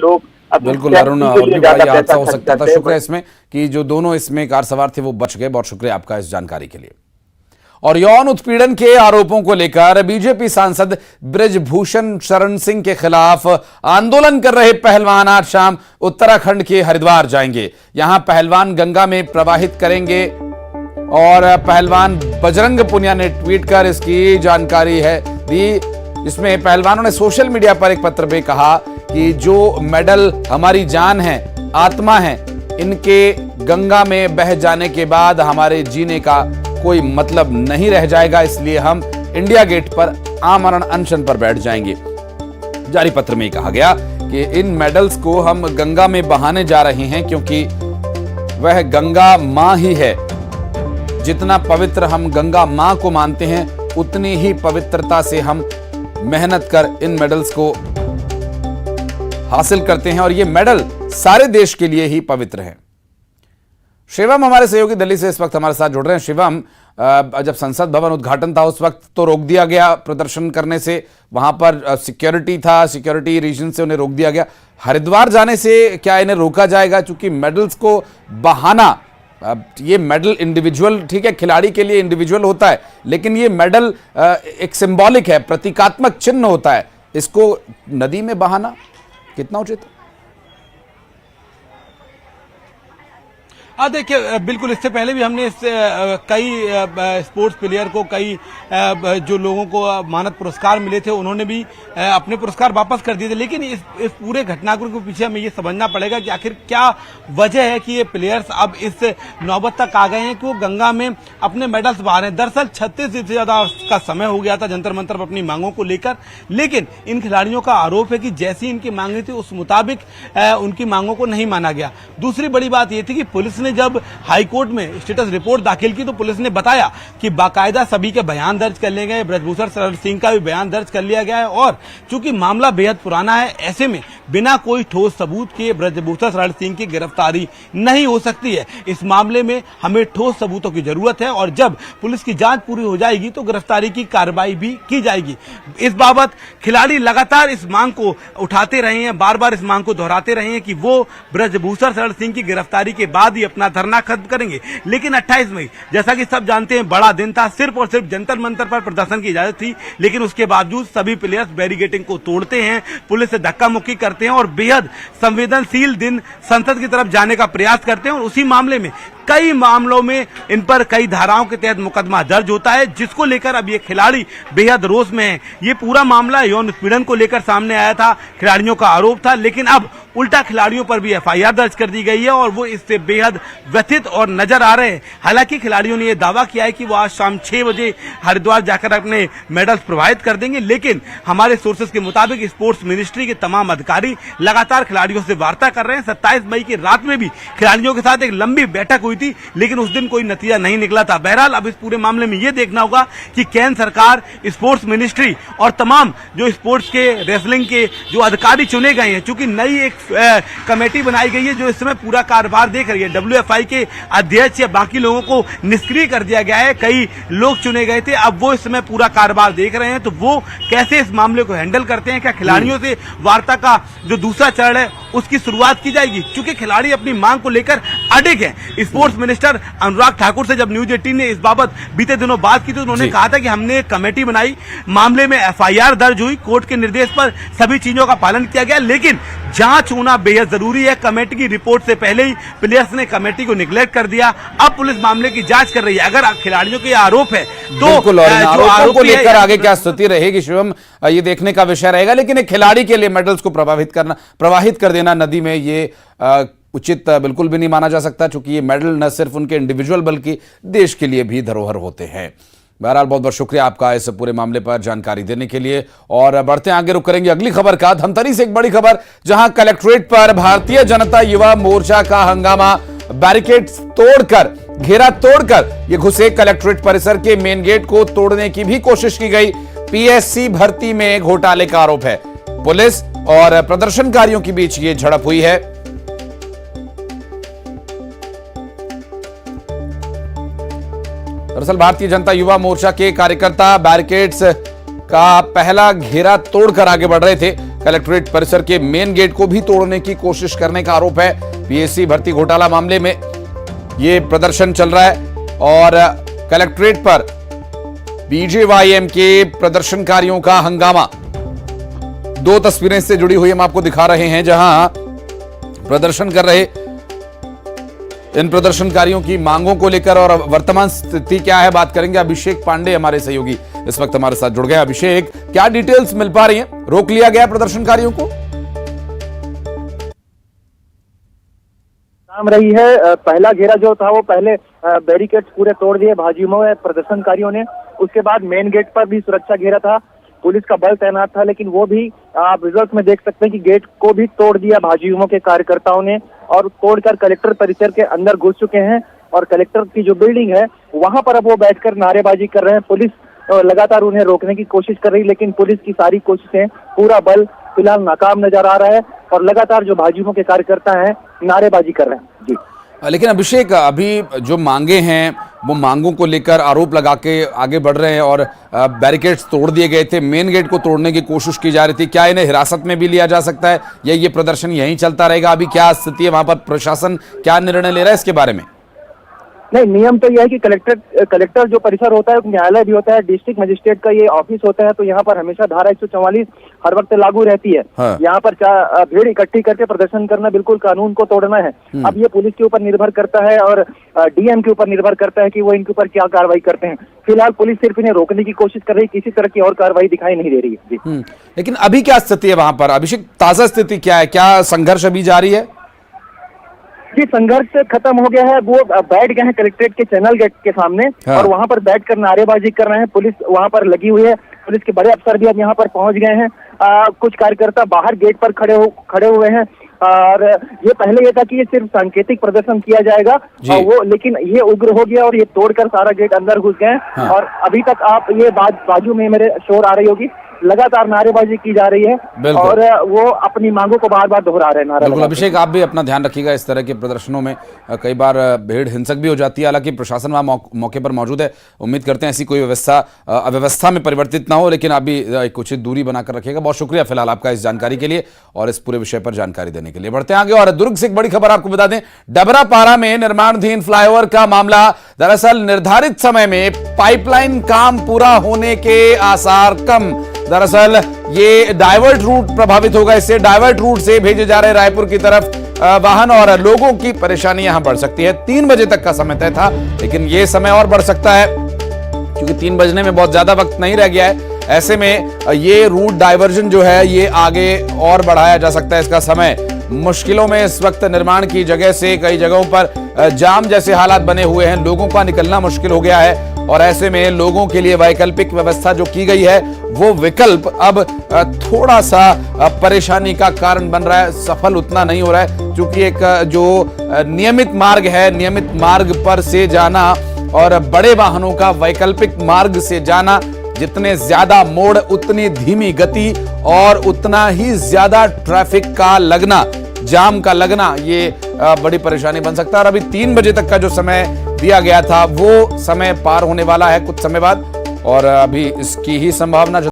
लोग बिल्कुल अरुण, और भी बड़ा हादसा हो सकता था। शुक्र है इसमें कि जो दोनों इसमें कार सवार थे वो बच गए। बहुत शुक्रिया आपका इस जानकारी के लिए। और यौन उत्पीड़न के आरोपों को लेकर बीजेपी सांसद ब्रजभूषण शरण सिंह के खिलाफ आंदोलन कर रहे पहलवान आज शाम उत्तराखंड के हरिद्वार जाएंगे। यहां पहलवान गंगा में प्रवाहित करेंगे और पहलवान बजरंग पुनिया ने ट्वीट कर इसकी जानकारी दी। इसमें पहलवानों ने सोशल मीडिया पर एक पत्र में कहा कि जो मेडल हमारी जान है, आत्मा है, इनके गंगा में बह जाने के बाद हमारे जीने का कोई मतलब नहीं रह जाएगा, इसलिए हम इंडिया गेट पर आमरण अनशन पर बैठ जाएंगे। जारी पत्र में कहा गया कि इन मेडल्स को हम गंगा में बहाने जा रहे हैं क्योंकि वह गंगा मां ही है। जितना पवित्र हम गंगा मां को मानते हैं, उतनी ही पवित्रता से हम मेहनत कर इन मेडल्स को हासिल करते हैं और ये मेडल सारे देश के लिए ही पवित्र है। शिवम हमारे सहयोगी दिल्ली से इस वक्त हमारे साथ जुड़ रहे हैं। शिवम, जब संसद भवन उद्घाटन था उस वक्त तो रोक दिया गया प्रदर्शन करने से, वहां पर सिक्योरिटी था, सिक्योरिटी रीजन से उन्हें रोक दिया गया। हरिद्वार जाने से क्या इन्हें रोका जाएगा? चूंकि मेडल्स को बहाना, ये मेडल इंडिविजुअल, ठीक है, खिलाड़ी के लिए इंडिविजुअल होता है, लेकिन ये मेडल एक सिंबॉलिक है, प्रतीकात्मक चिन्ह होता है, इसको नदी में बहाना कितना उचित है? देखिए, बिल्कुल इससे पहले भी हमने कई स्पोर्ट्स प्लेयर को, कई जो लोगों को मानद पुरस्कार मिले थे, उन्होंने भी अपने पुरस्कार वापस कर दिए थे। लेकिन इस पूरे घटनाक्रम के पीछे हमें ये समझना पड़ेगा कि आखिर क्या वजह है कि ये प्लेयर्स अब इस नौबत तक आ गए हैं कि वो गंगा में अपने मेडल्स बहा रहे हैं। दरअसल 36 दिन से ज्यादा का समय हो गया था जंतर मंतर पर अपनी मांगों को लेकर, लेकिन इन खिलाड़ियों का आरोप है कि जैसी इनकी मांगे थी उस मुताबिक उनकी मांगों को नहीं माना गया। दूसरी बड़ी बात यह थी कि पुलिस ने जब हाईकोर्ट में स्टेटस रिपोर्ट दाखिल की तो पुलिस ने बताया कि बाकायदा सभी के बयान दर्ज कर लिए गए, ब्रजभूषण शरण सिंह का भी बयान दर्ज कर लिया गया है और चूंकि मामला बेहद पुराना है, ऐसे में बिना कोई ठोस सबूत के ब्रजभूषण शरण सिंह की गिरफ्तारी नहीं हो सकती है। इस मामले में हमें ठोस सबूतों की जरूरत है और जब पुलिस की जांच पूरी हो जाएगी तो गिरफ्तारी की कार्रवाई भी की जाएगी। इस बाबत खिलाड़ी लगातार इस मांग को उठाते रहे हैं, बार बार इस मांग को दोहराते रहे हैं कि वो ब्रजभूषण शरण सिंह की गिरफ्तारी के बाद ही अपना धरना खत्म करेंगे। लेकिन 28 मई, जैसा कि सब जानते हैं, बड़ा दिन था, सिर्फ और सिर्फ जंतर मंतर पर प्रदर्शन की इजाजत थी, लेकिन उसके बावजूद सभी प्लेयर्स बैरिकेडिंग को तोड़ते हैं, पुलिस से धक्का मुक्की करते हैं और बेहद संवेदनशील दिन संसद की तरफ जाने का प्रयास करते हैं और उसी मामले में कई मामलों में इन पर कई धाराओं के तहत मुकदमा दर्ज होता है, जिसको लेकर अब ये खिलाड़ी बेहद रोष में हैं। ये पूरा मामला यौन उत्पीड़न को लेकर सामने आया था, खिलाड़ियों का आरोप था, लेकिन अब उल्टा खिलाड़ियों पर भी एफआईआर दर्ज कर दी गई है और वो इससे बेहद व्यथित और नजर आ रहे हैं। हालांकि खिलाड़ियों ने यह दावा किया है कि वो आज शाम 6 बजे हरिद्वार जाकर अपने मेडल्स प्रोवाइड कर देंगे, लेकिन हमारे सोर्सेज के मुताबिक स्पोर्ट्स मिनिस्ट्री के तमाम अधिकारी लगातार खिलाड़ियों से वार्ता कर रहे हैं। 27 मई की रात में भी खिलाड़ियों के साथ एक लंबी बैठक हुई थी, लेकिन उस दिन कोई नतीजा नहीं निकला था। बहरहाल अब इस पूरे मामले में यह देखना होगा कि केंद्र सरकार, स्पोर्ट्स मिनिस्ट्री और तमाम जो स्पोर्ट्स के, रेसलिंग के जो अधिकारी चुने गए हैं, चूंकि नई एक कमेटी बनाई गई है जो इस समय पूरा कारोबार देख रही है। डब्ल्यूएफआई के अध्यक्ष या बाकी लोगों को निष्क्रिय कर दिया गया है, कई लोग चुने गए थे, अब वो इस समय पूरा कारोबार देख रहे हैं। तो वो कैसे इस मामले को हैंडल करते हैं, क्या खिलाड़ियों से वार्ता का जो दूसरा चरण है उसकी शुरुआत की जाएगी, क्योंकि खिलाड़ी अपनी मांग को लेकर अडिग है। स्पोर्ट्स मिनिस्टर अनुराग ठाकुर से जब न्यूज 18 ने इस बाबत बीते दिनों बात की तो उन्होंने कहा था कि हमने एक कमेटी बनाई, मामले में एफआईआर दर्ज हुई, कोर्ट के निर्देश पर सभी चीजों का पालन किया गया, लेकिन जांच होना बेहद जरूरी है। कमेटी की रिपोर्ट से पहले ही प्लेयर्स ने कमेटी को निगलेक्ट कर दिया, अब पुलिस मामले की जांच कर रही है। अगर खिलाड़ियों के आरोप है तो आरोपों को लेकर आगे क्या स्थिति रहेगी शिवम, ये देखने का विषय रहेगा। लेकिन एक खिलाड़ी के लिए मेडल्स को प्रवाहित कर देना नदी में, ये उचित बिल्कुल भी नहीं माना जा सकता, क्योंकि ये मेडल न सिर्फ उनके इंडिविजुअल बल्कि देश के लिए भी धरोहर होते हैं। बहरहाल बहुत बहुत शुक्रिया आपका इस पूरे मामले पर जानकारी देने के लिए। और बढ़ते हैं आगे, रुक करेंगे अगली खबर का। धमतरी से एक बड़ी खबर, जहां कलेक्ट्रेट पर भारतीय जनता युवा मोर्चा का हंगामा, बैरिकेड तोड़कर, घेरा तोड़कर ये घुसे। कलेक्ट्रेट परिसर के मेन गेट को तोड़ने की भी कोशिश की गई। पीएससी भर्ती में घोटाले का आरोप है। पुलिस और प्रदर्शनकारियों के बीच ये झड़प हुई है। दरअसल भारतीय जनता युवा मोर्चा के कार्यकर्ता बैरिकेड्स का पहला घेरा तोड़कर आगे बढ़ रहे थे। कलेक्ट्रेट परिसर के मेन गेट को भी तोड़ने की कोशिश करने का आरोप है। पीएससी भर्ती घोटाला मामले में ये प्रदर्शन चल रहा है और कलेक्ट्रेट पर बीजेवाईएम के प्रदर्शनकारियों का हंगामा। दो तस्वीरें इससे जुड़ी हुई हम आपको दिखा रहे हैं, जहां प्रदर्शन कर रहे इन प्रदर्शनकारियों की मांगों को लेकर और वर्तमान स्थिति क्या है बात करेंगे। अभिषेक पांडे हमारे सहयोगी इस वक्त हमारे साथ जुड़ गए। अभिषेक, क्या डिटेल्स मिल पा रही हैं? रोक लिया गया प्रदर्शनकारियों को? काम रही है। पहला घेरा जो था वो पहले बैरिकेड्स पूरे तोड़ दिए भाजयुमों में प्रदर्शनकारियों ने। उसके बाद मेन गेट पर भी सुरक्षा घेरा था, पुलिस का बल तैनात था, लेकिन वो भी आप विजुअल्स में देख सकते हैं कि गेट को भी तोड़ दिया भाजयुमों के कार्यकर्ताओं ने और तोड़कर कलेक्टर परिसर के अंदर घुस चुके हैं। और कलेक्टर की जो बिल्डिंग है वहां पर अब वो बैठकर नारेबाजी कर रहे हैं। पुलिस लगातार उन्हें रोकने की कोशिश कर रही, लेकिन पुलिस की सारी कोशिशें, पूरा बल फिलहाल नाकाम नजर आ रहा है और लगातार जो भाजयुमों के कार्यकर्ता हैं नारेबाजी कर रहे हैं। जी, लेकिन अभिषेक, अभी जो मांगे हैं वो मांगों को लेकर आरोप लगा के आगे बढ़ रहे हैं और बैरिकेड्स तोड़ दिए गए थे, मेन गेट को तोड़ने की कोशिश की जा रही थी। क्या इन्हें हिरासत में भी लिया जा सकता है या ये प्रदर्शन यहीं चलता रहेगा? अभी क्या स्थिति है वहां पर? प्रशासन क्या निर्णय ले रहा है इसके बारे में? नहीं, नियम तो यह है कि कलेक्टर जो परिसर होता है न्यायालय भी होता है, डिस्ट्रिक्ट मजिस्ट्रेट का ये ऑफिस होता है, तो यहाँ पर हमेशा धारा 144 हर वक्त लागू रहती है। हाँ। यहाँ पर भीड़ इकट्ठी करके प्रदर्शन करना बिल्कुल कानून को तोड़ना है। अब ये पुलिस के ऊपर निर्भर करता है और डीएम के ऊपर निर्भर करता है कि वो इनके ऊपर क्या कार्रवाई करते हैं। फिलहाल पुलिस सिर्फ इन्हें रोकने की कोशिश कर रही है, किसी तरह की और कार्रवाई दिखाई नहीं दे रही है। जी, लेकिन अभी क्या स्थिति है वहां पर अभिषेक? ताजा स्थिति क्या है? क्या संघर्ष अभी जारी है? जी, संघर्ष खत्म हो गया है। वो बैठ गए हैं कलेक्ट्रेट के चैनल गेट के सामने। हाँ। और वहां पर बैठकर नारेबाजी कर रहे हैं। पुलिस वहां पर लगी हुई है, पुलिस के बड़े अफसर भी अब यहाँ पर पहुंच गए हैं। कुछ कार्यकर्ता बाहर गेट पर खड़े हुए हैं और ये पहले ये था कि ये सिर्फ सांकेतिक प्रदर्शन किया जाएगा वो, लेकिन ये उग्र हो गया और ये तोड़कर सारा गेट अंदर घुस गए। हाँ। और अभी तक आप ये बाजू में मेरे शोर आ रही होगी, लगातार नारेबाजी की जा रही है और वो अपनी मांगों को बार बार दोहरा रहे हैं। बिल्कुल अभिषेक, आप भी अपना ध्यान रखिएगा। इस तरह के प्रदर्शनों में कई बार भीड़ हिंसक भी हो जाती है, हालांकि प्रशासन वहां मौके पर मौजूद है। उम्मीद करते हैं ऐसी कोई अव्यवस्था में परिवर्तित ना हो, लेकिन आप भी कुछ दूरी बनाकर रखिएगा। बहुत शुक्रिया फिलहाल आपका इस जानकारी के लिए और इस पूरे विषय पर जानकारी देने के लिए। बढ़ते आगे और दुर्ग से एक बड़ी खबर आपको बता दें। डबरापारा में निर्माणाधीन फ्लाईओवर का मामला। दरअसल निर्धारित समय में पाइपलाइन काम पूरा होने के आसार कम। दरअसल ये डाइवर्ट रूट प्रभावित होगा, इससे डाइवर्ट रूट से भेजे जा रहे रायपुर की तरफ वाहन और लोगों की परेशानी यहां बढ़ सकती है। 3 बजे तक का समय तय था, लेकिन ये समय और बढ़ सकता है क्योंकि 3 बजने में बहुत ज्यादा वक्त नहीं रह गया है। ऐसे में ये रूट डाइवर्जन जो है ये आगे और बढ़ाया जा सकता है इसका समय। मुश्किलों में इस वक्त निर्माण की जगह से कई जगहों पर जाम जैसे हालात बने हुए हैं, लोगों का निकलना मुश्किल हो गया है और ऐसे में लोगों के लिए वैकल्पिक व्यवस्था जो की गई है वो विकल्प अब थोड़ा सा परेशानी का कारण बन रहा है। सफल उतना नहीं हो रहा है क्योंकि एक जो नियमित मार्ग है, नियमित मार्ग पर से जाना और बड़े वाहनों का वैकल्पिक मार्ग से जाना, जितने ज्यादा मोड़ उतनी धीमी गति और उतना ही ज्यादा ट्रैफिक का लगना, जाम का लगना, ये बड़ी परेशानी बन सकता है। और अभी 3 बजे तक का जो समय दिया गया था वो समय पार होने वाला है कुछ समय बाद और अभी इसकी ही संभावना